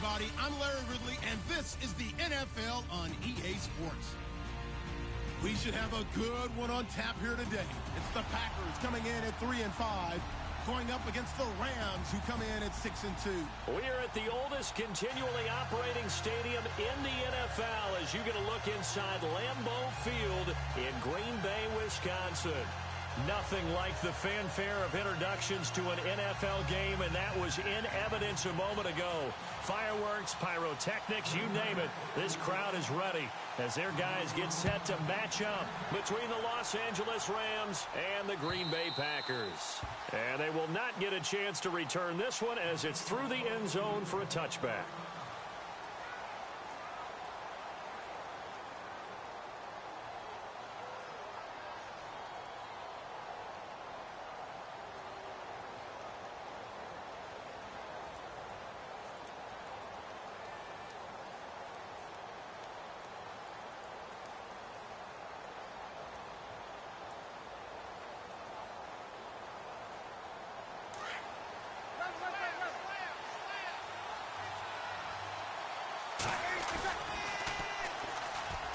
everybody. I'm Larry Ridley, and this is the NFL on EA Sports. We should have a good one on tap here today. It's the Packers coming in at 3-5, going up against the Rams, who come in at 6-2. We are at the oldest continually operating stadium in the NFL as you get a look inside Lambeau Field in Green Bay, Wisconsin. Nothing like the fanfare of introductions to an NFL game, and that was in evidence a moment ago. Fireworks, pyrotechnics, you name it. This crowd is ready as their guys get set to match up between the Los Angeles Rams and the Green Bay Packers. And they will not get a chance to return this one as it's through the end zone for a touchback.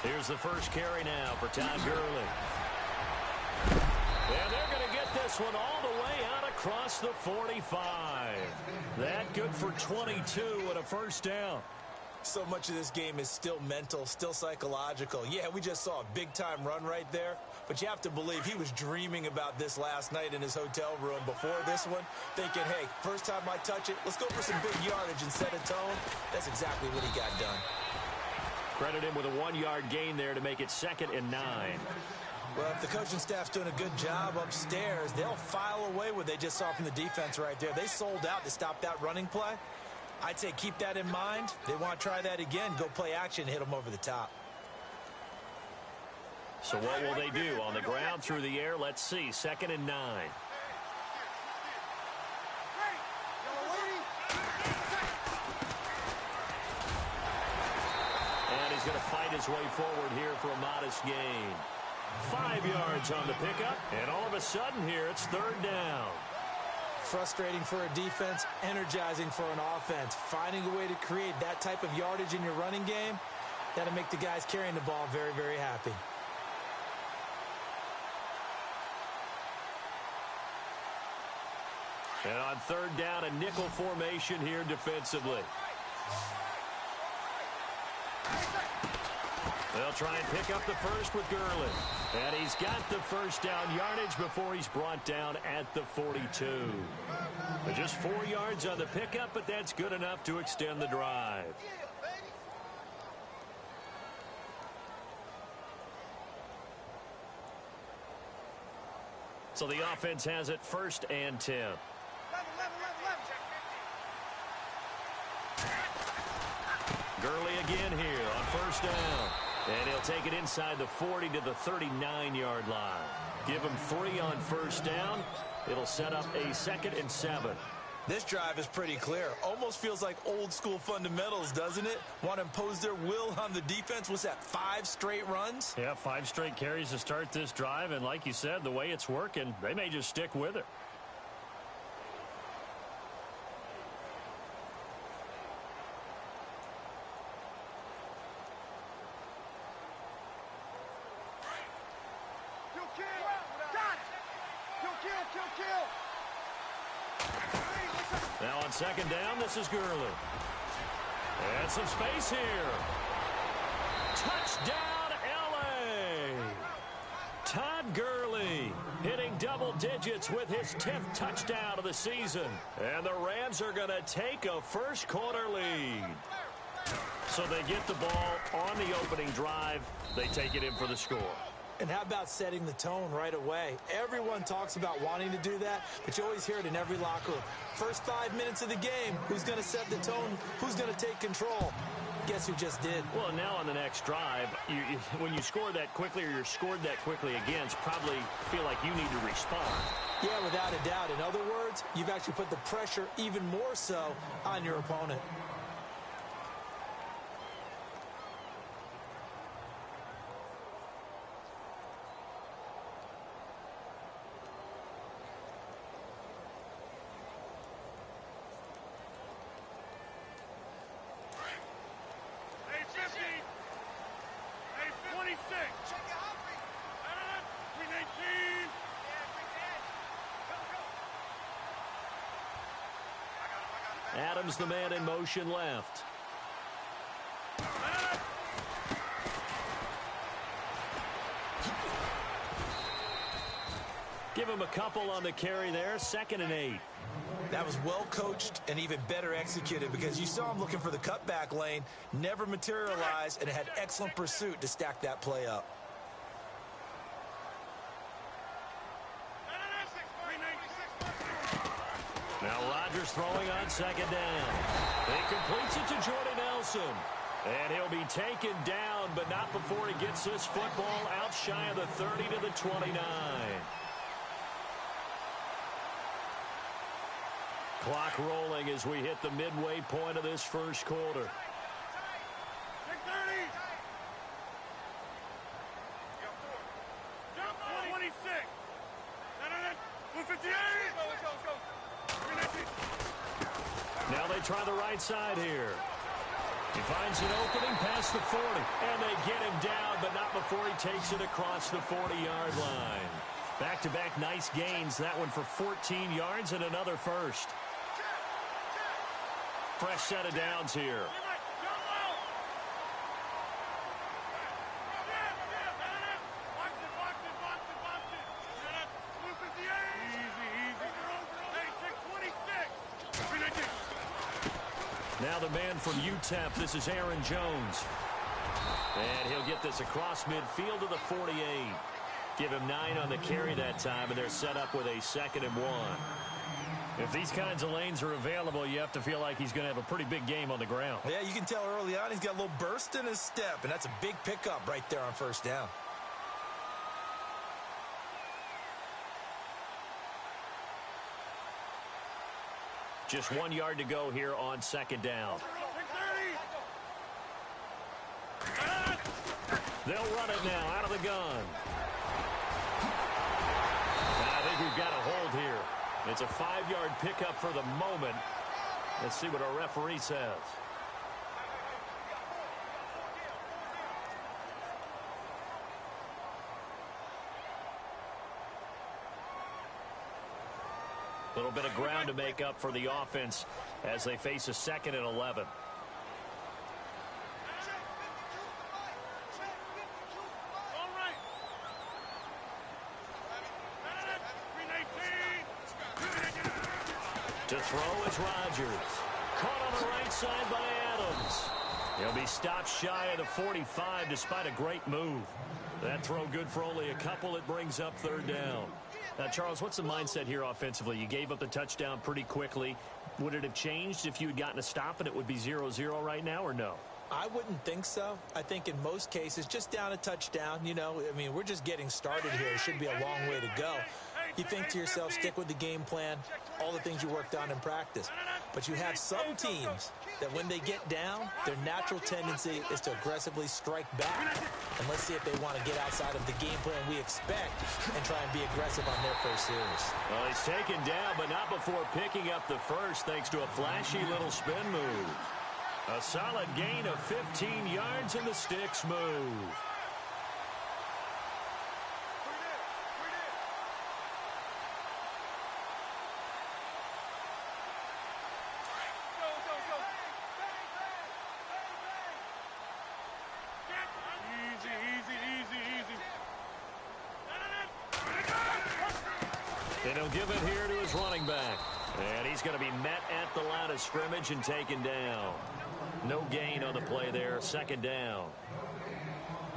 Here's the first carry now for Todd Gurley. And they're going to get this one all the way out across the 45. That good for 22 and a first down. So much of this game is still mental, still psychological. Yeah, we just saw a big-time run right there, but you have to believe he was dreaming about this last night in his hotel room before this one, thinking, hey, first time I touch it, let's go for some big yardage and set a tone. That's exactly what he got done. Credit him with a 1-yard gain there to make it 2nd and 9. Well, if the coaching staff's doing a good job upstairs, they'll file away what they just saw from the defense right there. They sold out to stop that running play. I'd say keep that in mind. They want to try that again, go play action, hit them over the top. So what will they do? On the ground, through the air, let's see. 2nd and 9. He's going to fight his way forward here for a modest gain. 5 yards on the pickup, and all of a sudden here it's 3rd down. Frustrating for a defense, energizing for an offense. Finding a way to create that type of yardage in your running game, that'll make the guys carrying the ball very, very happy. And on 3rd down, a nickel formation here defensively. They'll try and pick up the first with Gurley. And he's got the first down yardage before he's brought down at the 42. Just 4 yards on the pickup, but that's good enough to extend the drive. So the offense has it 1st and 10. Gurley again here on 1st down. And he'll take it inside the 40 to the 39-yard line. Give him 3 on 1st down. It'll set up a 2nd and 7. This drive is pretty clear. Almost feels like old-school fundamentals, doesn't it? Want to impose their will on the defense. What's that, 5 straight runs? Yeah, 5 straight carries to start this drive. And like you said, the way it's working, they may just stick with it. Now on 2nd down, this is Gurley. And some space here. Touchdown, L.A. Todd Gurley hitting double digits with his 10th touchdown of the season. And the Rams are going to take a first-quarter lead. So they get the ball on the opening drive. They take it in for the score. And how about setting the tone right away? Everyone talks about wanting to do that, but you always hear it in every locker room. First 5 minutes of the game, who's going to set the tone? Who's going to take control? Guess who just did? Well, now on the next drive, when you score that quickly or you're scored that quickly again, probably feel like you need to respond. Yeah, without a doubt. In other words, you've actually put the pressure even more so on your opponent. comes the man in motion left. Give him a couple on the carry there, 2nd and 8. That was well coached and even better executed because you saw him looking for the cutback lane, never materialized, and had excellent pursuit to stack that play up. Now Rodgers throwing on 2nd down. He completes it to Jordy Nelson. And he'll be taken down, but not before he gets this football out shy of the 30 to the 29. Clock rolling as we hit the midway point of this first quarter. 56. Now they try the right side here. He finds an opening past the 40, and they get him down, but not before he takes it across the 40-yard line. Back-to-back nice gains, that one for 14 yards and another first. Fresh set of downs here. Now the man from UTEP, this is Aaron Jones. And he'll get this across midfield to the 48. Give him 9 on the carry that time, and they're set up with a 2nd and 1. If these kinds of lanes are available, you have to feel like he's going to have a pretty big game on the ground. Yeah, you can tell early on he's got a little burst in his step, and that's a big pickup right there on 1st down. Just 1 yard to go here on 2nd down. They'll run it now out of the gun. I think we've got a hold here. It's a 5-yard pickup for the moment. Let's see what our referee says. A little bit of ground to make up for the offense as they face a 2nd and 11. To throw is Rodgers. Caught on the right side by Adams. He'll be stopped shy of the 45 despite a great move. That throw good for only a couple. It brings up 3rd down. Now, Charles, what's the mindset here offensively? You gave up the touchdown pretty quickly. Would it have changed if you had gotten a stop and it would be 0-0 right now, or no? I wouldn't think so. I think in most cases, just down a touchdown, you know, I mean, we're just getting started here. It should be a long way to go. You think to yourself, stick with the game plan, all the things you worked on in practice. But you have some teams that when they get down, their natural tendency is to aggressively strike back. And let's see if they want to get outside of the game plan we expect and try and be aggressive on their first series. Well, he's taken down, but not before picking up the first thanks to a flashy little spin move. A solid gain of 15 yards in the sticks move. And he'll give it here to his running back. And he's going to be met at the line of scrimmage and taken down. No gain on the play there. 2nd down.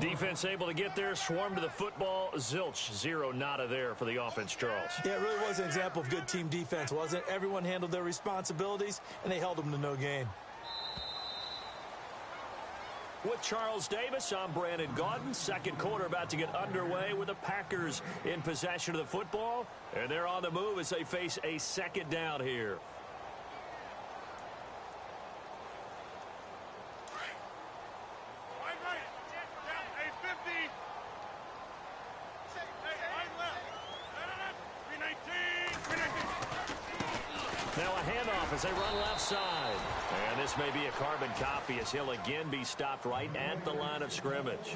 Defense able to get there, swarm to the football. Zilch, 0 nada there for the offense, Charles. Yeah, it really was an example of good team defense, wasn't it? Everyone handled their responsibilities, and they held them to no gain. With Charles Davis, I'm Brandon Gaudin. 2nd quarter about to get underway with the Packers in possession of the football. And they're on the move as they face a 2nd down here. Now a handoff as they run left side. And this may be a carbon copy as he'll again be stopped right at the line of scrimmage.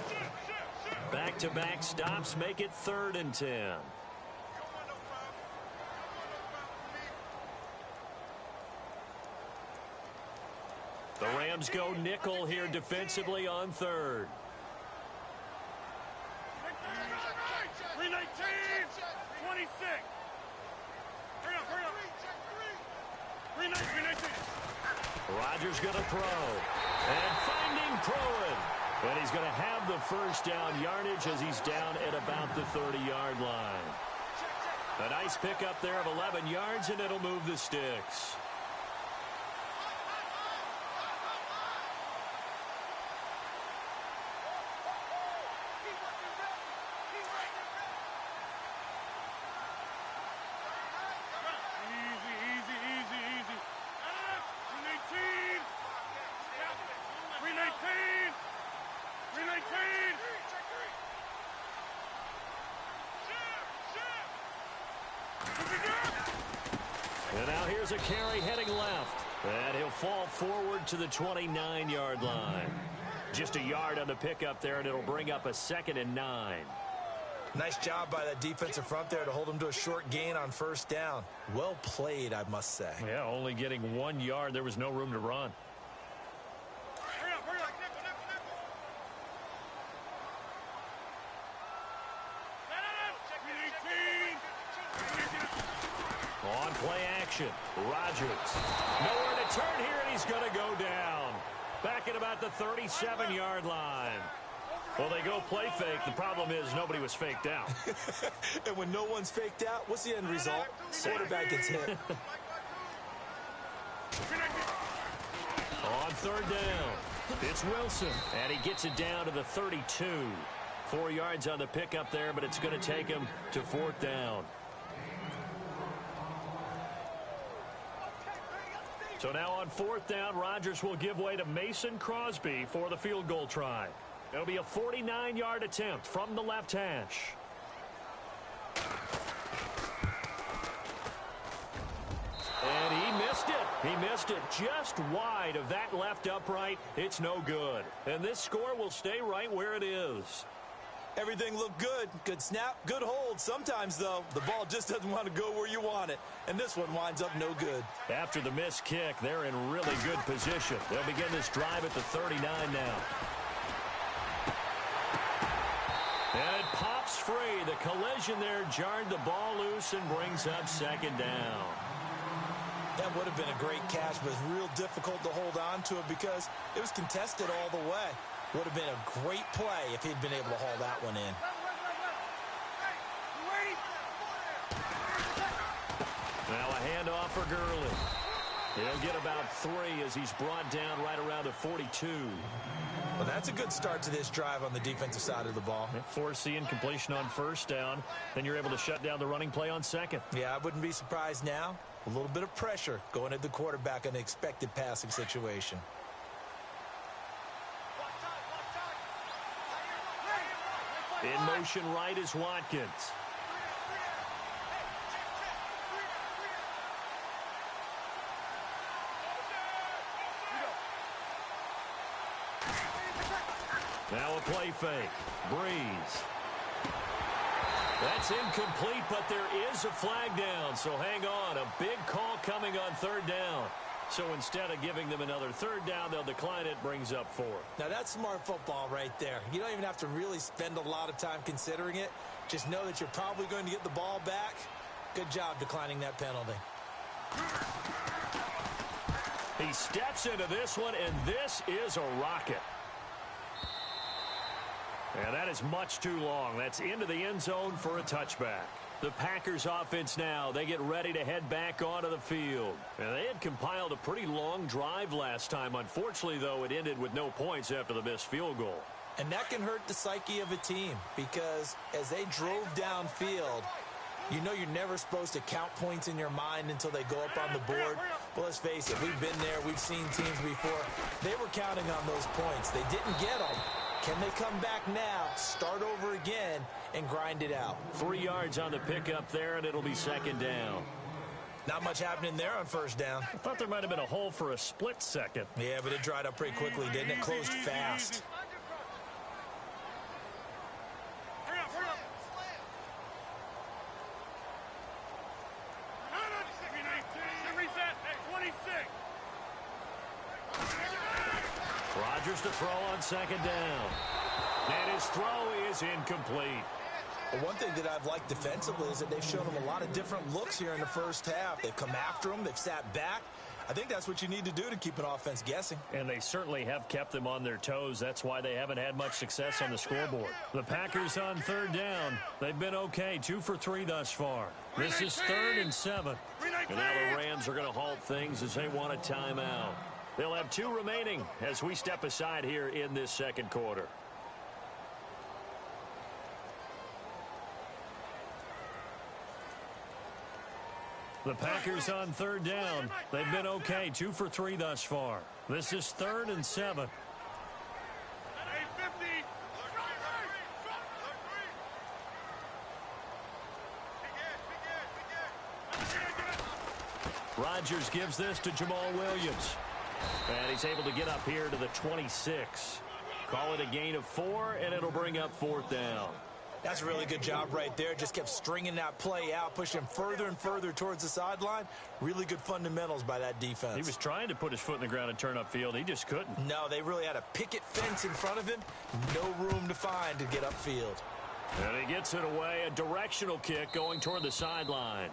Back-to-back stops make it 3rd and 10. The Rams go nickel here defensively on third. 319, 26. Hurry up. 319. Rodgers going to throw. And finding Proen. And he's going to have the first down yardage as he's down at about the 30-yard line. A nice pickup there of 11 yards, and it'll move the sticks. Easy. 319. And now here's a carry heading left. And he'll fall forward to the 29-yard line. Just a yard on the pickup there, and it'll bring up a 2nd and 9. Nice job by that defensive front there to hold him to a short gain on first down. Well played, I must say. Yeah, only getting 1 yard. There was no room to run. Hurry up. On play action, Rodgers. Nowhere to turn here, and he's going to go down. Back at about the 37-yard line. Well, they go play fake. The problem is nobody was faked out. And when no one's faked out, what's the end result? Quarterback gets hit. On third down, it's Wilson. And he gets it down to the 32. 4 yards on the pickup there, but it's going to take him to 4th down. So now on 4th down, Rodgers will give way to Mason Crosby for the field goal try. It'll be a 49-yard attempt from the left hash. And he missed it. He missed it just wide of that left upright. It's no good. And this score will stay right where it is. Everything looked good. Good snap, good hold. Sometimes, though, the ball just doesn't want to go where you want it. And this one winds up no good. After the missed kick, they're in really good position. They'll begin this drive at the 39 now. And it pops free. The collision there jarred the ball loose and brings up 2nd down. That would have been a great catch, but it's real difficult to hold on to it because it was contested all the way. Would have been a great play if he'd been able to haul that one in. Now a handoff for Gurley. He'll get about 3 as he's brought down right around the 42. Well, that's a good start to this drive on the defensive side of the ball. Foreseeing completion on first down. Then you're able to shut down the running play on 2nd. Yeah, I wouldn't be surprised now. A little bit of pressure going at the quarterback in an expected passing situation. In motion right is Watkins. Now a play fake. Breeze. That's incomplete, but there is a flag down, so hang on. A big call coming on 3rd down. So instead of giving them another 3rd down, they'll decline it, brings up 4. Now, that's smart football right there. You don't even have to really spend a lot of time considering it. Just know that you're probably going to get the ball back. Good job declining that penalty. He steps into this one, and this is a rocket. And that is much too long. That's into the end zone for a touchback. The Packers offense now, they get ready to head back onto the field. And they had compiled a pretty long drive last time. Unfortunately, though, it ended with no points after the missed field goal. And that can hurt the psyche of a team because as they drove downfield, you know you're never supposed to count points in your mind until they go up on the board. Well, let's face it, we've been there. We've seen teams before. They were counting on those points. They didn't get them. Can they come back now, start over again, and grind it out? 3 yards on the pickup there, and it'll be 2nd down. Not much happening there on first down. I thought there might have been a hole for a split second. Yeah, but it dried up pretty quickly, didn't it? Closed fast. Hurry up. Reset. 26. Rodgers to throw on second down. And his throw is incomplete. Well, one thing that I've liked defensively is that they've shown him a lot of different looks here in the first half. They've come after him. They've sat back. I think that's what you need to do to keep an offense guessing. And they certainly have kept them on their toes. That's why they haven't had much success on the scoreboard. The Packers on third down. They've been okay, 2 for 3 thus far. This is 3rd and 7. And now the Rams are going to halt things as they want a timeout. They'll have 2 remaining as we step aside here in this second quarter. The Packers on third down. They've been okay, 2 for 3 thus far. This is 3rd and 7. Rodgers gives this to Jamal Williams. And he's able to get up here to the 26. Call it a gain of 4, and it'll bring up 4th down. That's a really good job right there. Just kept stringing that play out, pushing him further and further towards the sideline. Really good fundamentals by that defense. He was trying to put his foot in the ground and turn upfield. He just couldn't. No, they really had a picket fence in front of him. No room to find to get upfield. And he gets it away. A directional kick going toward the sideline.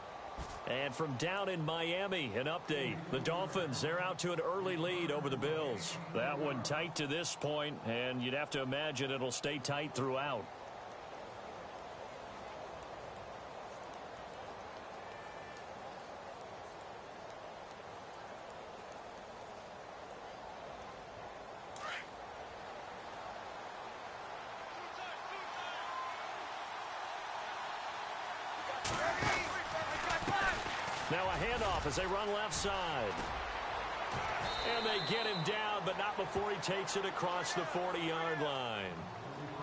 And from down in Miami, an update. The Dolphins, they're out to an early lead over the Bills. That one tight to this point, and you'd have to imagine it'll stay tight throughout. Now a handoff as they run left side. And they get him down, but not before he takes it across the 40-yard line.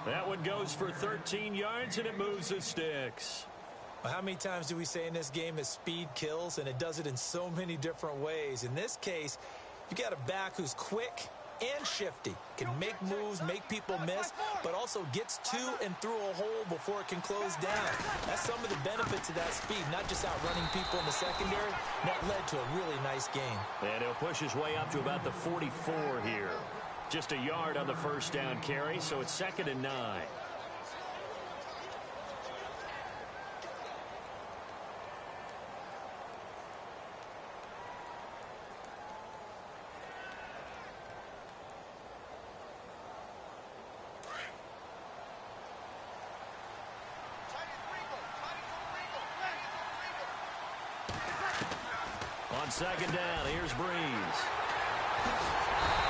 That one goes for 13 yards, and it moves the sticks. Well, how many times do we say in this game that speed kills, and it does it in so many different ways? In this case, you got a back who's quick and shifty, can make moves, make people miss, but also gets to and through a hole before it can close down. That's some of the benefits of that speed, not just outrunning people in the secondary. That led to a really nice game. And he'll push his way up to about the 44 here. Just a yard on the first down carry, so it's 2nd and 9. On second down, here's Breeze.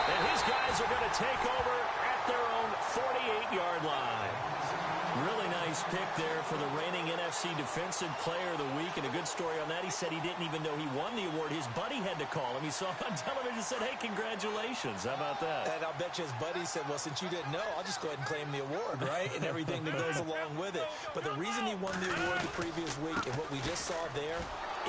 And his guys are going to take over at their own 48-yard line. Really nice pick there for the reigning NFC Defensive Player of the Week. And a good story on that. He said he didn't even know he won the award. His buddy had to call him. He saw on television and said, hey, congratulations. How about that? And I'll bet you his buddy said, well, since you didn't know, I'll just go ahead and claim the award, right? And everything that goes along with it. But the reason he won the award the previous week and what we just saw there,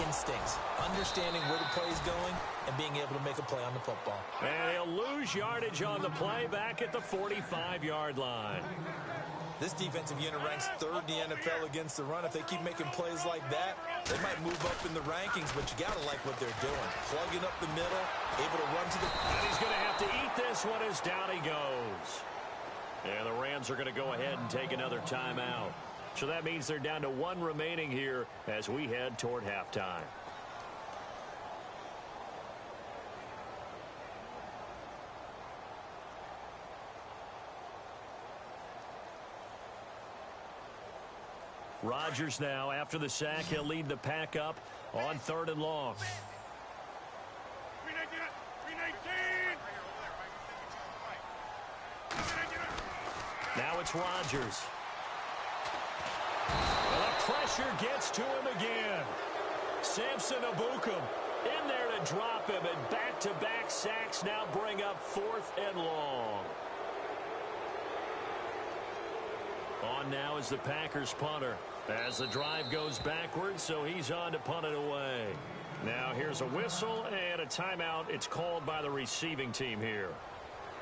instincts, understanding where the play is going, and being able to make a play on the football. And he'll lose yardage on the play back at the 45-yard line. This defensive unit ranks 3rd in the NFL against the run. If they keep making plays like that, they might move up in the rankings, but you got to like what they're doing. Plugging up the middle, able to run to the... And he's going to have to eat this one as down he goes. And the Rams are going to go ahead and take another timeout. So that means they're down to 1 remaining here as we head toward halftime. Rodgers now, after the sack, he'll lead the pack up on 3rd and long. 319. Now it's Rodgers. The pressure gets to him again. Samson Abukum in there to drop him, and back-to-back sacks now bring up 4th and long. On now is the Packers punter as the drive goes backwards, so he's on to punt it away. Now here's a whistle and a timeout. It's called by the receiving team here.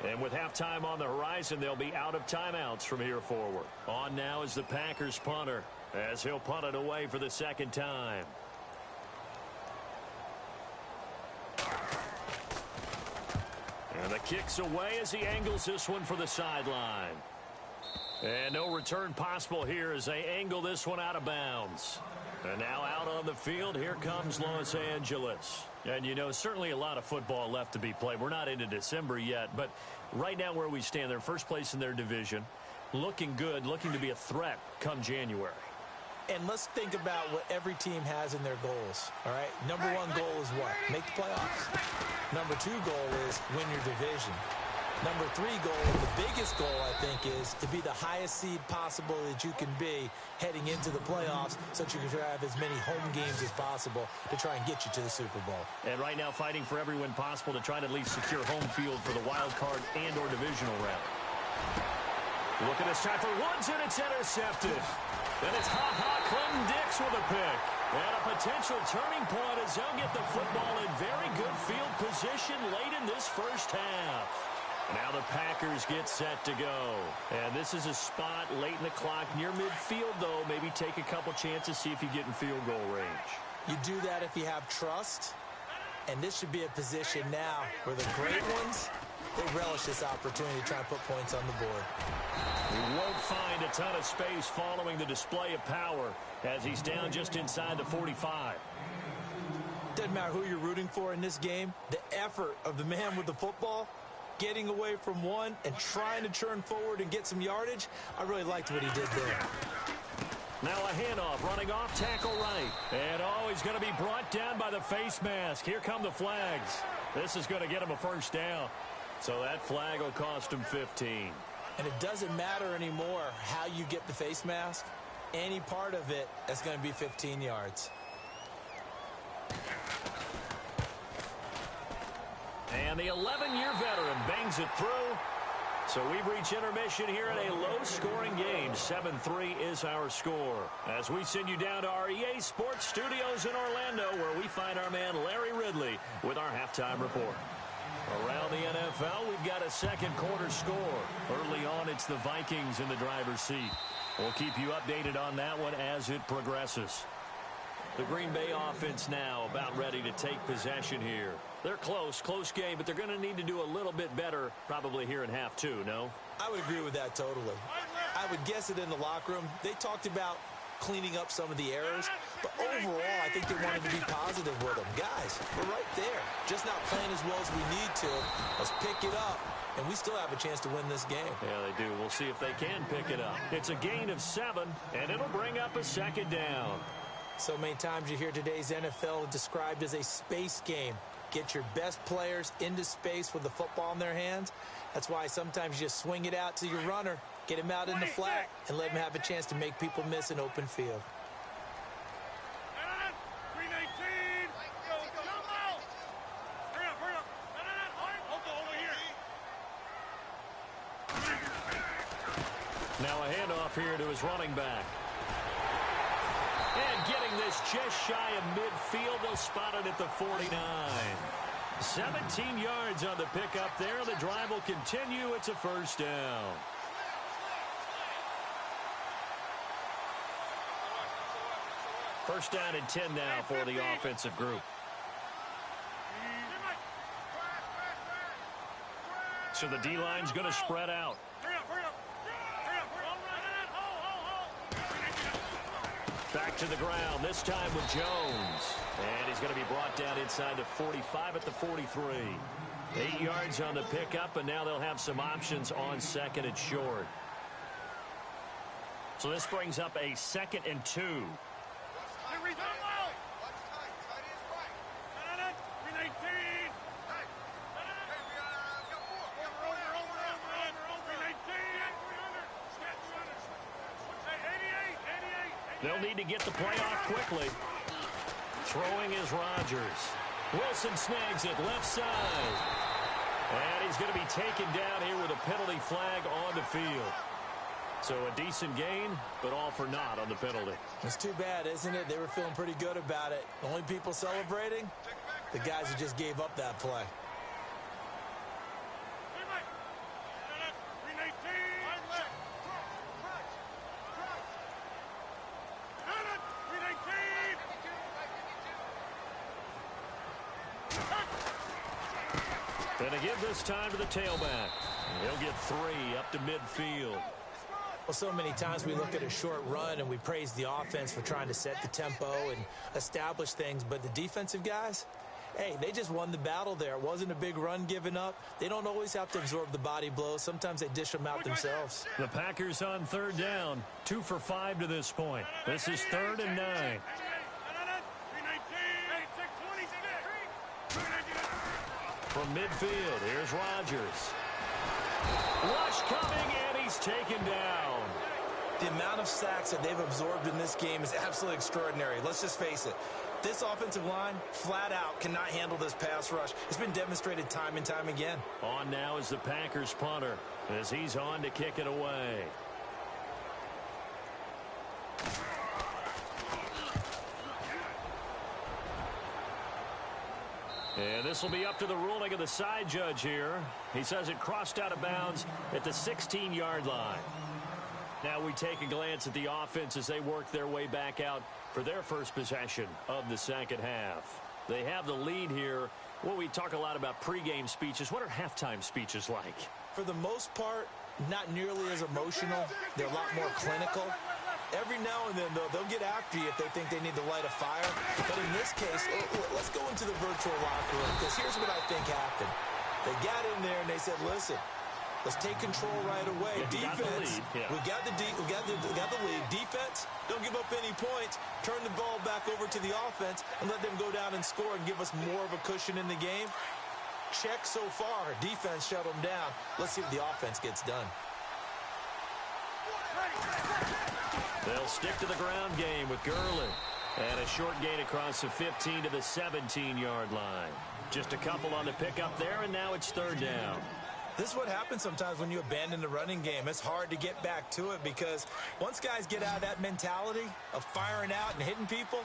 And with halftime on the horizon, they'll be out of timeouts from here forward. On now is the Packers punter as he'll punt it away for the 2nd time. And the kicks away as he angles this one for the sideline. And no return possible here as they angle this one out of bounds. And now out on the field, here comes Los Angeles. And, you know, certainly a lot of football left to be played. We're not into December yet, but right now where we stand, they're first place in their division, looking good, looking to be a threat come January. And let's think about what every team has in their goals, all right? Number one goal is what? Make the playoffs. Number two goal is win your division. Number three goal, the biggest goal, I think, is to be the highest seed possible that you can be heading into the playoffs so that you can have as many home games as possible to try and get you to the Super Bowl. And right now fighting for every win possible to try to at least secure home field for the wild card and or divisional round. Look at this time for Woods, and it's intercepted. And it's Clinton Dix with a pick. And a potential turning point as they'll get the football in very good field position late in this first half. Now the Packers get set to go. And this is a spot late in the clock near midfield, though. Maybe take a couple chances, see if you get in field goal range. You do that if you have trust. And this should be a position now where the great ones, they relish this opportunity to try and put points on the board. He won't find a ton of space following the display of power as he's down just inside the 45. Doesn't matter who you're rooting for in this game. The effort of the man with the football, getting away from one and trying to churn forward and get some yardage, I really liked what he did there. Now a handoff, running off, tackle right. And he's going to be brought down by the face mask. Here come the flags. This is going to get him a first down. So that flag will cost him 15. And it doesn't matter anymore how you get the face mask. Any part of it, that's going to be 15 yards. And the 11-year veteran bangs it through. So we've reached intermission here in a low-scoring game. 7-3 is our score. As we send you down to our EA Sports Studios in Orlando, where we find our man Larry Ridley with our halftime report. Around the NFL, we've got a second quarter score. Early on, it's the Vikings in the driver's seat. We'll keep you updated on that one as it progresses. The Green Bay offense now about ready to take possession here. They're close game, but they're going to need to do a little bit better probably here in half two, no? I would agree with that totally. I would guess it in the locker room. They talked about cleaning up some of the errors, but overall, I think they wanted to be positive with them. Guys, we're right there. Just not playing as well as we need to. Let's pick it up, and we still have a chance to win this game. Yeah, they do. We'll see if they can pick it up. It's a gain of 7, and it'll bring up a second down. So many times you hear today's NFL described as a space game. Get your best players into space with the football in their hands. That's why sometimes you just swing it out to your runner, get him out in the flat, and let him have a chance to make people miss an open field. Now a handoff here to his running back. And getting this just shy of midfield, they'll spot it at the 49. 17 yards on the pickup there. The drive will continue. It's a first down. First down and 10 now for the offensive group. So the D-line's going to spread out. Back to the ground, this time with Jones. And he's going to be brought down inside the 45 at the 43. 8 yards on the pickup, and now they'll have some options on second and short. So this brings up a 2nd and 2. They'll need to get the play off quickly. Throwing is Rodgers. Wilson snags it left side. And he's going to be taken down here with a penalty flag on the field. So a decent gain, but all for naught on the penalty. It's too bad, isn't it? They were feeling pretty good about it. The only people celebrating, the guys who just gave up that play. Going to give this time to the tailback. He'll get 3 up to midfield. Well, so many times we look at a short run and we praise the offense for trying to set the tempo and establish things, but the defensive guys, hey, they just won the battle there. It wasn't a big run given up. They don't always have to absorb the body blows. Sometimes they dish them out themselves. The Packers on 3rd down, 2 for 5 to this point. This is 3rd and 9. From midfield, here's Rodgers. Rush coming, and he's taken down. The amount of sacks that they've absorbed in this game is absolutely extraordinary. Let's just face it. This offensive line, flat out, cannot handle this pass rush. It's been demonstrated time and time again. On now is the Packers punter as he's on to kick it away. And this will be up to the ruling of the side judge here. He says it crossed out of bounds at the 16-yard line. Now we take a glance at the offense as they work their way back out for their first possession of the second half. They have the lead here. Well, we talk a lot about pregame speeches. What are halftime speeches like? For the most part, not nearly as emotional. They're a lot more clinical. Every now and then, though, they'll get after you if they think they need to light a fire. But in this case, let's go into the virtual locker room, because here's what I think happened. They got in there and they said, listen, let's take control right away. Defense, we got the lead. Defense, don't give up any points. Turn the ball back over to the offense and let them go down and score and give us more of a cushion in the game. Check so far. Defense shut them down. Let's see what the offense gets done. They'll stick to the ground game with Gurley. And a short gain across the 15 to the 17-yard line. Just a couple on the pickup there, and now it's 3rd down. This is what happens sometimes when you abandon the running game. It's hard to get back to it because once guys get out of that mentality of firing out and hitting people,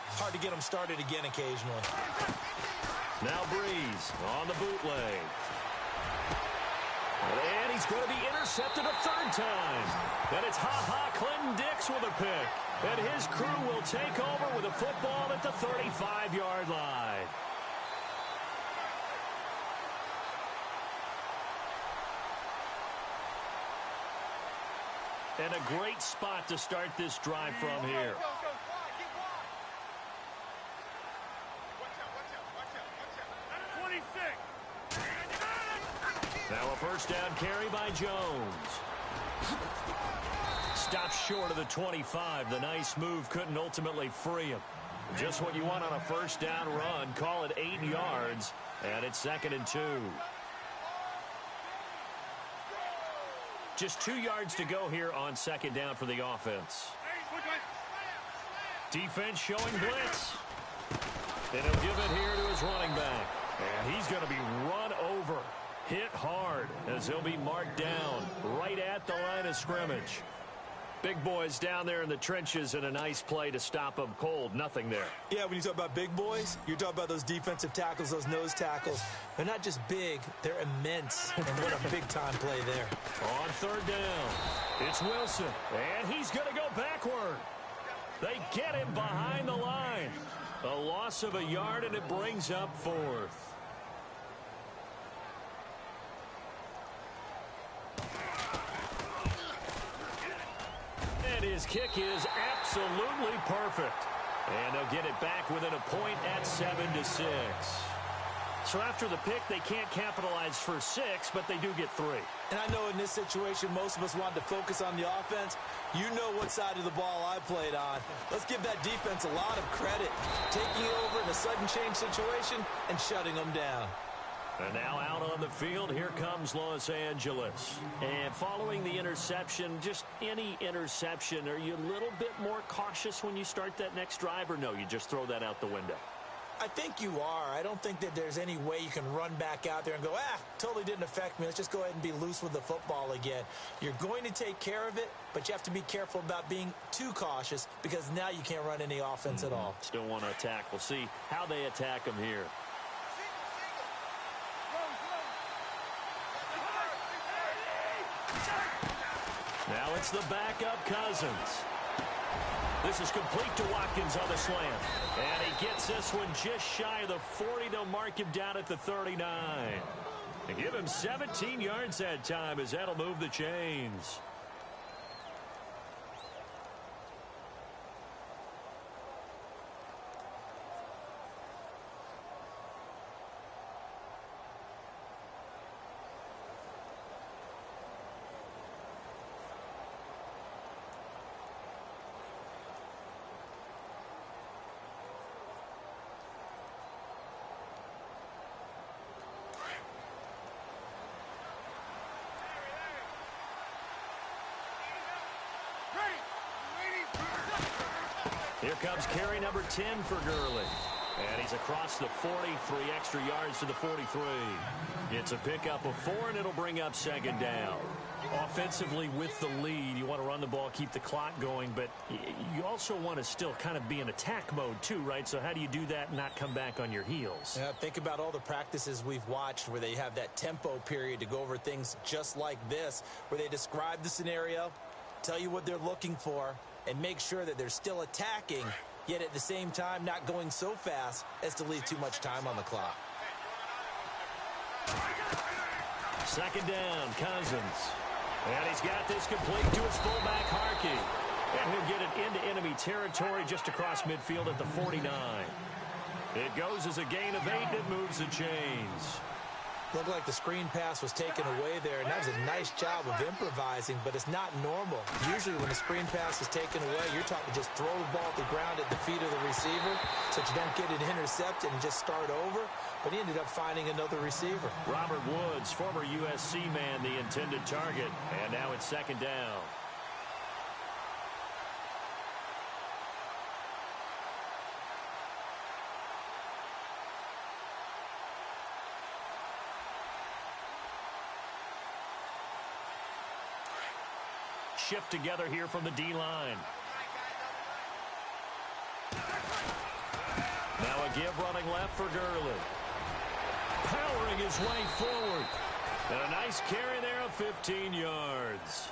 it's hard to get them started again occasionally. Now Breeze on the bootleg. And he's going to be intercepted a 3rd time. And it's Clinton Dix with a pick. And his crew will take over with a football at the 35-yard line. And a great spot to start this drive from here. Now a first down carry by Jones. Stops short of the 25. The nice move couldn't ultimately free him. Just what you want on a first down run. Call it 8 yards. And it's 2nd and 2. Just 2 yards to go here on 2nd down for the offense. Defense showing blitz. And he'll give it here to his running back. And he's going to be run over. Hit hard as he'll be marked down right at the line of scrimmage. Big boys down there in the trenches, and a nice play to stop them cold. Nothing there. Yeah, when you talk about big boys, you're talking about those defensive tackles, those nose tackles. They're not just big, they're immense. And what a big-time play there. On 3rd down, it's Wilson, and he's going to go backward. They get him behind the line. A loss of a yard, and it brings up 4th. And his kick is absolutely perfect. And they'll get it back within a point at 7-6. So after the pick, they can't capitalize for 6, but they do get 3. And I know in this situation, most of us want to focus on the offense. You know what side of the ball I played on. Let's give that defense a lot of credit. Taking it over in a sudden change situation and shutting them down. And now out on the field, here comes Los Angeles. And following the interception, just any interception, are you a little bit more cautious when you start that next drive, or no, you just throw that out the window? I think you are. I don't think that there's any way you can run back out there and go, totally didn't affect me. Let's just go ahead and be loose with the football again. You're going to take care of it, but you have to be careful about being too cautious because now you can't run any offense at all. Still want to attack. We'll see how they attack them here. Now it's the backup Cousins. This is complete to Watkins on the slant. And he gets this one just shy of the 40 to mark him down at the 39. And give him 17 yards that time, as that'll move the chains. Here comes carry number 10 for Gurley. And he's across the 40, 3 extra yards to the 43. It's a pickup of 4, and it'll bring up second down. Offensively, with the lead, you want to run the ball, keep the clock going, but you also want to still kind of be in attack mode too, right? So how do you do that and not come back on your heels? Yeah, think about all the practices we've watched where they have that tempo period to go over things just like this, where they describe the scenario, tell you what they're looking for, and make sure that they're still attacking, yet at the same time not going so fast as to leave too much time on the clock. Second down, Cousins. And he's got this complete to his fullback, Harkey. And he'll get it into enemy territory just across midfield at the 49. It goes as a gain of 8, and it moves the chains. Looked like the screen pass was taken away there, and that was a nice job of improvising, but it's not normal. Usually when the screen pass is taken away, you're taught to just throw the ball at the ground at the feet of the receiver so that you don't get it intercepted and just start over, but he ended up finding another receiver. Robert Woods, former USC man, the intended target, and now it's second down. Shift together here from the D-line. Now a give running left for Gurley. Powering his way forward. And a nice carry there of 15 yards.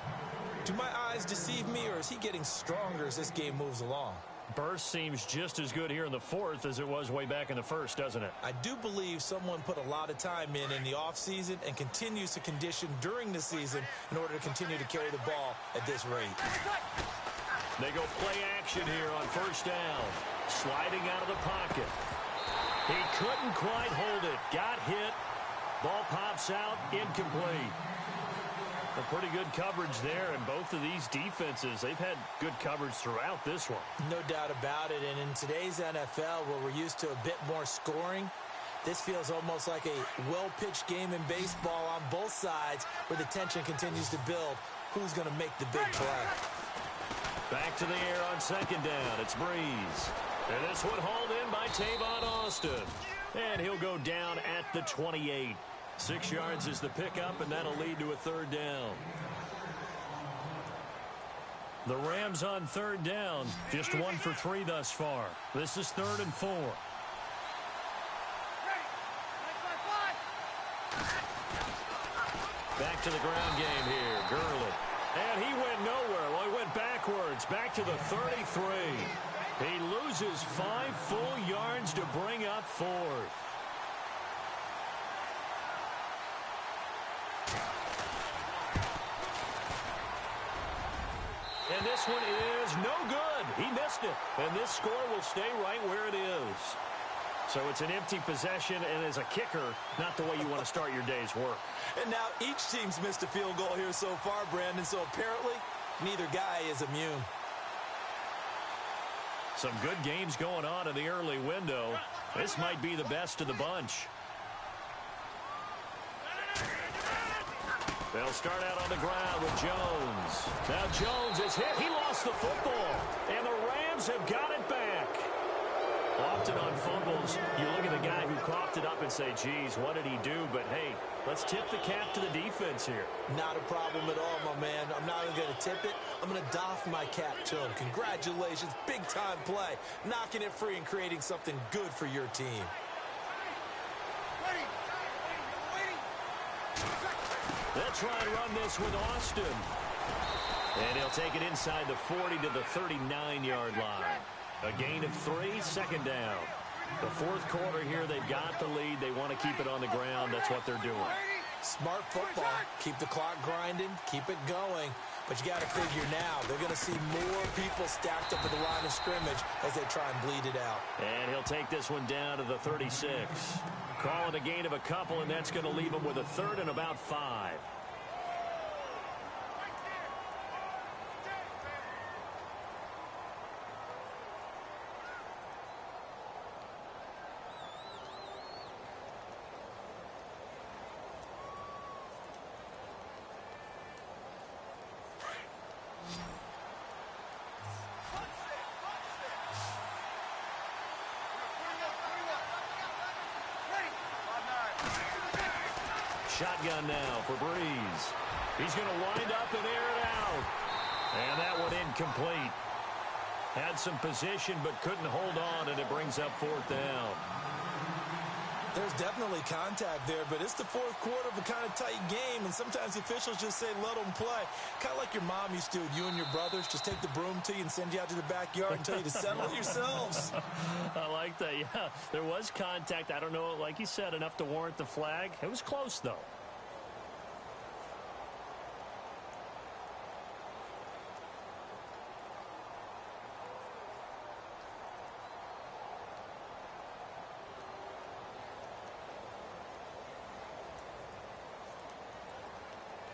Do my eyes deceive me, or is he getting stronger as this game moves along? Burst seems just as good here in the fourth as it was way back in the first, doesn't it? I do believe someone put a lot of time in the offseason and continues to condition during the season in order to continue to carry the ball at this rate. They go play action here on first down. Sliding out of the pocket. He couldn't quite hold it. Got hit. Ball pops out. Incomplete. A pretty good coverage there, and both of these defenses, they've had good coverage throughout this one. No doubt about it, and in today's NFL, where we're used to a bit more scoring, this feels almost like a well-pitched game in baseball on both sides, where the tension continues to build. Who's going to make the big play? Back to the air on second down. It's Breeze. And this one hauled in by Tavon Austin. And he'll go down at the 28. 6 yards is the pickup, and that'll lead to a third down. The Rams on third down, just 1 for 3 thus far. This is 3rd and 4. Back to the ground game here, Gurley. And he went nowhere. Well, he went backwards, back to the 33. He loses 5 full yards to bring up 4th. And this one is no good. He missed it. And this score will stay right where it is. So it's an empty possession, and as a kicker, not the way you want to start your day's work. And now each team's missed a field goal here so far, Brandon, so apparently neither guy is immune. Some good games going on in the early window. This might be the best of the bunch. They'll start out on the ground with Jones. Now Jones is hit. He lost the football. And the Rams have got it back. Often on fumbles, you look at the guy who coughed it up and say, geez, what did he do? But, hey, let's tip the cap to the defense here. Not a problem at all, my man. I'm not even going to tip it. I'm going to doff my cap to him. Congratulations. Big-time play. Knocking it free and creating something good for your team. They'll try and run this with Austin. And he'll take it inside the 40 to the 39-yard line. A gain of 3, second down. The fourth quarter here, they've got the lead. They want to keep it on the ground. That's what they're doing. Smart football. Keep the clock grinding, keep it going. But you got to figure now, they're going to see more people stacked up at the line of scrimmage as they try and bleed it out. And he'll take this one down to the 36. Call it a gain of a couple, and that's going to leave him with a third and about 5. Shotgun now for Breeze. He's going to wind up and air it out. And that one incomplete. Had some position but couldn't hold on, and it brings up 4th down. There's definitely contact there, but it's the 4th quarter of a kind of tight game, and sometimes the officials just say, let them play. Kind of like your mom used to with you and your brothers. Just take the broom to you and send you out to the backyard and tell you to settle it yourselves. I like that, yeah. There was contact. I don't know, like you said, enough to warrant the flag. It was close, though.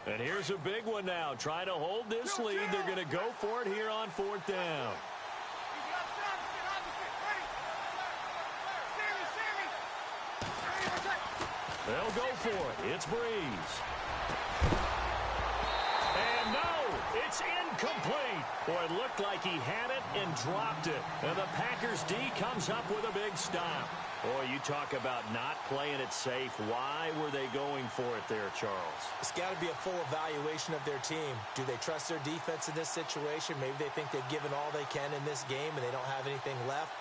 And here's a big one now. Trying to hold this lead. They're going to go for it here on 4th down. They'll go for it. It's Breeze. And no, it's incomplete. Boy, it looked like he had it and dropped it. And the Packers D comes up with a big stop. Boy, you talk about not playing it safe. Why were they going for it there, Charles? It's got to be a full evaluation of their team. Do they trust their defense in this situation? Maybe they think they've given all they can in this game and they don't have anything left.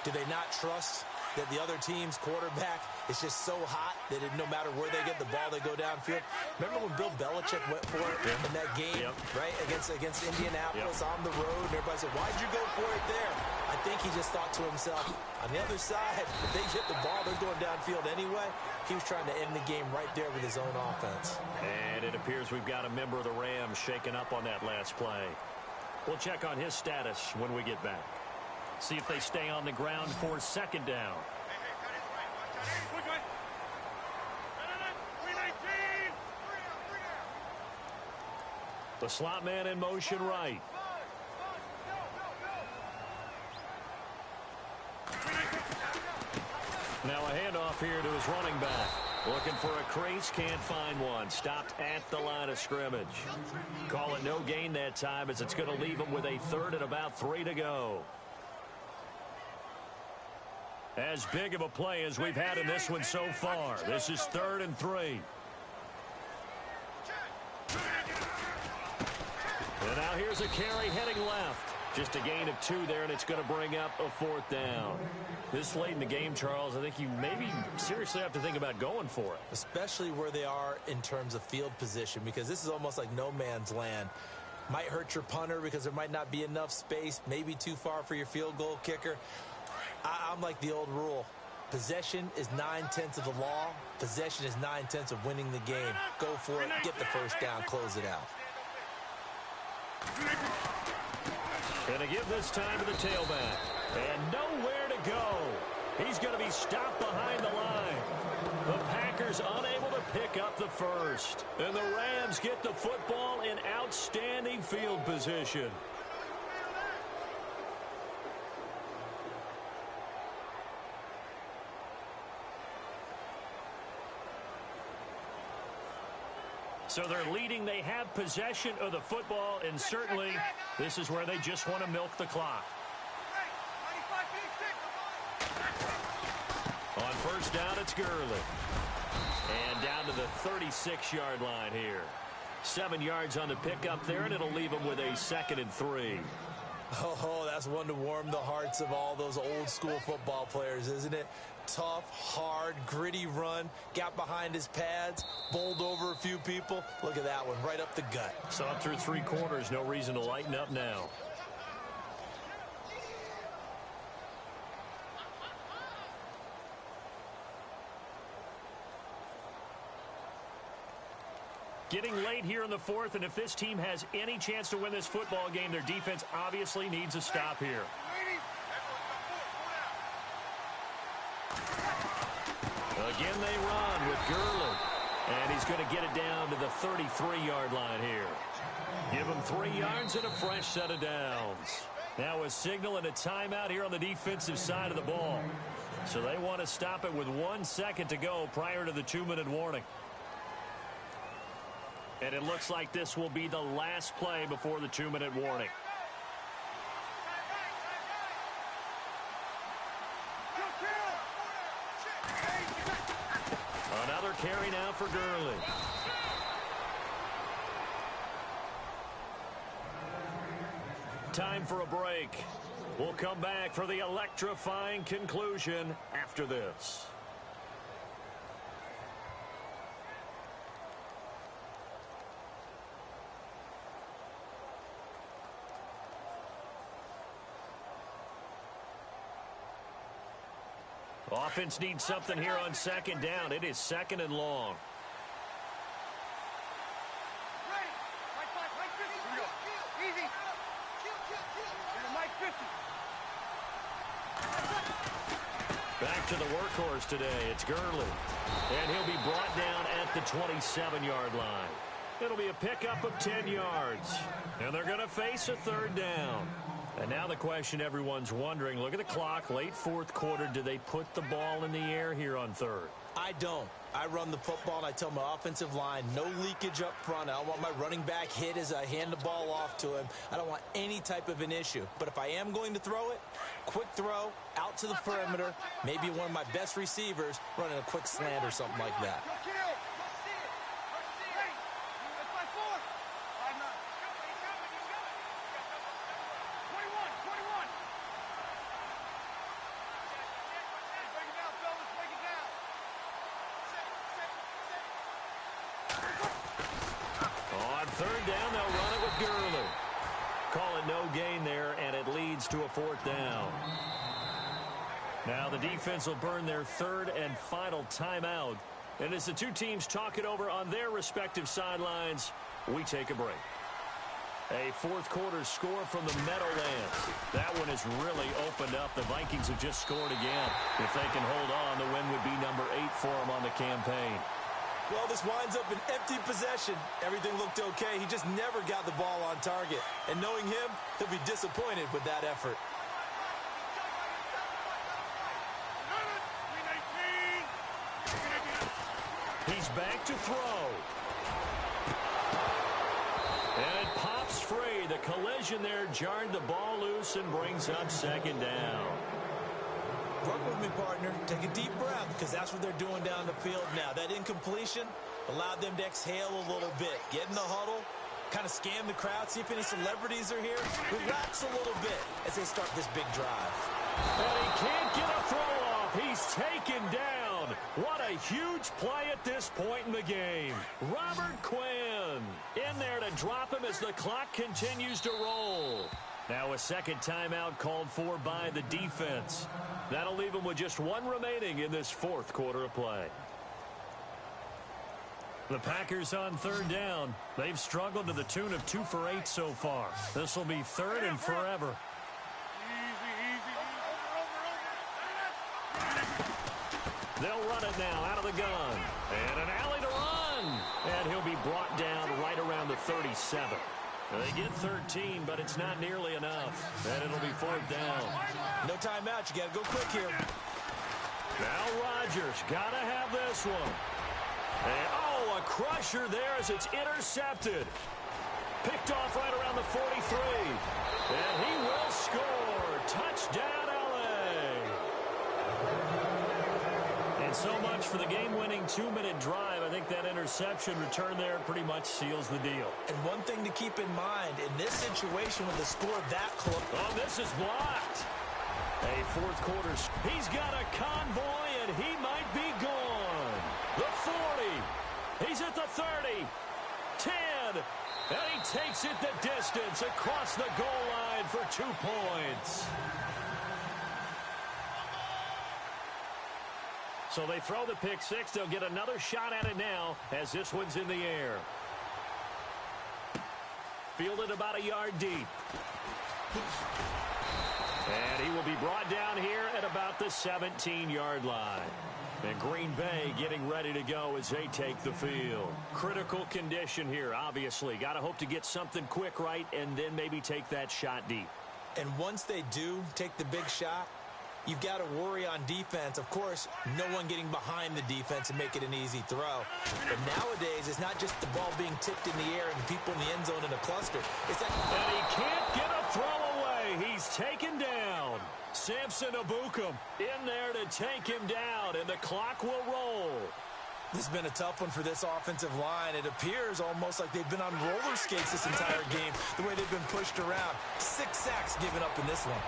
Do they not trust that the other team's quarterback is just so hot that no matter where they get the ball, they go downfield? Remember when Bill Belichick went for it in that game, right, against Indianapolis on the road, and everybody said, why'd you go for it there? I think he just thought to himself, on the other side, if they hit the ball, they're going downfield anyway. He was trying to end the game right there with his own offense. And it appears we've got a member of the Rams shaken up on that last play. We'll check on his status when we get back. See if they stay on the ground for 2nd down. The slot man in motion right. Now a handoff here to his running back. Looking for a crease, can't find one. Stopped at the line of scrimmage. Call it no gain that time as it's going to leave him with a 3rd and about 3 to go. As big of a play as we've had in this one so far. This is 3rd and 3. And now here's a carry heading left. Just a gain of 2 there, and it's going to bring up a 4th down. This late in the game, Charles, I think you maybe seriously have to think about going for it. Especially where they are in terms of field position, because this is almost like no man's land. Might hurt your punter because there might not be enough space, maybe too far for your field goal kicker. I'm like the old rule. Possession is 9/10 of the law. Possession is 9/10 of winning the game. Go for it, get the 1st down, close it out. Gonna give this time to the tailback. And nowhere to go. He's going to be stopped behind the line. The Packers unable to pick up the 1st. And the Rams get the football in outstanding field position. So they're leading. They have possession of the football, and certainly this is where they just want to milk the clock. On 1st down, it's Gurley. And down to the 36-yard line here. 7 yards on the pickup there, and it'll leave them with a 2nd and 3. Oh, that's one to warm the hearts of all those old-school football players, isn't it? Tough, hard, gritty run, got behind his pads, bowled over a few people. Look at that one, right up the gut. So up through 3 quarters, no reason to lighten up now. Getting late here in the fourth, and if this team has any chance to win this football game, their defense obviously needs a stop here. Again, they run with Gurley. And he's going to get it down to the 33-yard line here. Give him 3 yards and a fresh set of downs. Now a signal and a timeout here on the defensive side of the ball. So they want to stop it with 1 second to go prior to the 2-minute warning. And it looks like this will be the last play before the 2-minute warning. Another carry now for Gurley. Time for a break. We'll come back for the electrifying conclusion after this. Offense needs something here on second down. It is second and long. Back to the workhorse today. It's Gurley. And he'll be brought down at the 27-yard line. It'll be a pickup of 10 yards. And they're going to face a third down. And now the question everyone's wondering, look at the clock, late fourth quarter, do they put the ball in the air here on third? I don't. I run the football, and I tell my offensive line, no leakage up front. I don't want my running back hit as I hand the ball off to him. I don't want any type of an issue. But if I am going to throw it, quick throw, out to the perimeter, maybe one of my best receivers running a quick slant or something like that. Third down, they'll run it with Gurley. Call it no gain there, and it leads to a fourth down. Now the defense will burn their third and final timeout. And as the two teams talk it over on their respective sidelines, we take a break. A fourth quarter score from the Meadowlands. That one has really opened up. The Vikings have just scored again. If they can hold on, the win would be number 8 for them on the campaign. Well, this winds up an empty possession. Everything looked okay. He just never got the ball on target. And knowing him, he'll be disappointed with that effort. He's back to throw. And it pops free. The collision there jarred the ball loose and brings up second down. Work with me, partner. Take a deep breath, because that's what they're doing down the field now. That incompletion allowed them to exhale a little bit. Get in the huddle, kind of scan the crowd, see if any celebrities are here. Relax a little bit as they start this big drive. And he can't get a throw off. He's taken down. What a huge play at this point in the game. Robert Quinn in there to drop him as the clock continues to roll. Now a second timeout called for by the defense. That'll leave them with just one remaining in this fourth quarter of play. The Packers on third down. They've struggled to the tune of 2 for 8 so far. This will be third and forever. They'll run it now out of the gun. And an alley to run. And he'll be brought down right around the 37. They get 13, but it's not nearly enough. And it'll be fourth down. No timeout. You got to go quick here. Now Rodgers got to have this one. And, oh, a crusher there as it's intercepted. Picked off right around the 43. And he will score. Touchdown, L.A. And so much for the game-winning 2-minute drive. I think that interception return there pretty much seals the deal. And one thing to keep in mind, in this situation with the score that close. Oh, this is blocked. A fourth quarter. He's got a convoy, and he might be gone. The 40. He's at the 30. 10. And he takes it the distance across the goal line for 2 points. So they throw the pick six. They'll get another shot at it now as this one's in the air. Fielded about a yard deep. And he will be brought down here at about the 17-yard line. And Green Bay getting ready to go as they take the field. Critical condition here, obviously. Got to hope to get something quick right and then maybe take that shot deep. And once they do take the big shot, you've got to worry on defense. Of course, no one getting behind the defense and make it an easy throw. But nowadays, it's not just the ball being tipped in the air and people in the end zone in a cluster. It's that... And he can't get a throw away. He's taken down. Samson Abukum in there to take him down, and the clock will roll. This has been a tough one for this offensive line. It appears almost like they've been on roller skates this entire game, the way they've been pushed around. 6 sacks given up in this one.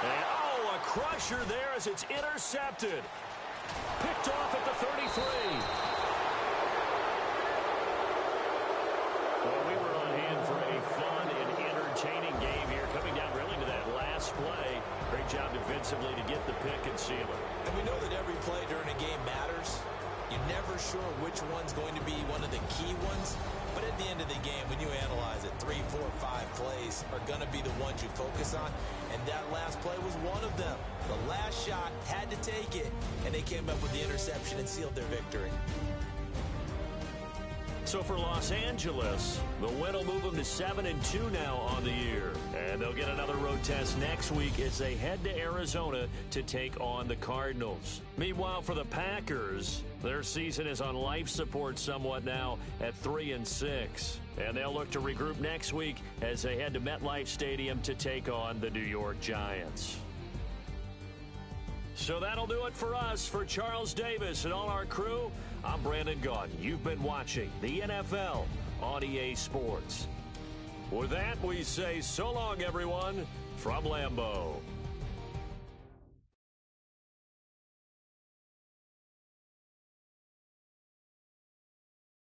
And, oh, a crusher there as it's intercepted. Picked off at the 33. Well, we were on hand for a fun and entertaining game here, coming down really to that last play. Great job defensively to get the pick and seal it. And we know that every play during a game matters. You're never sure which one's going to be one of the key ones. But at the end of the game, when you analyze it, 3, 4, 5 plays are going to be the ones you focus on. And that last play was one of them. The last shot had to take it, and they came up with the interception and sealed their victory. So for Los Angeles, the win will move them to 7-2 now on the year. And they'll get another road test next week as they head to Arizona to take on the Cardinals. Meanwhile, for the Packers, their season is on life support somewhat now at 3-6. And they'll look to regroup next week as they head to MetLife Stadium to take on the New York Giants. So that'll do it for us. For Charles Davis and all our crew, I'm Brandon Gaudin. You've been watching the NFL on EA Sports. With that, we say so long, everyone, from Lambeau.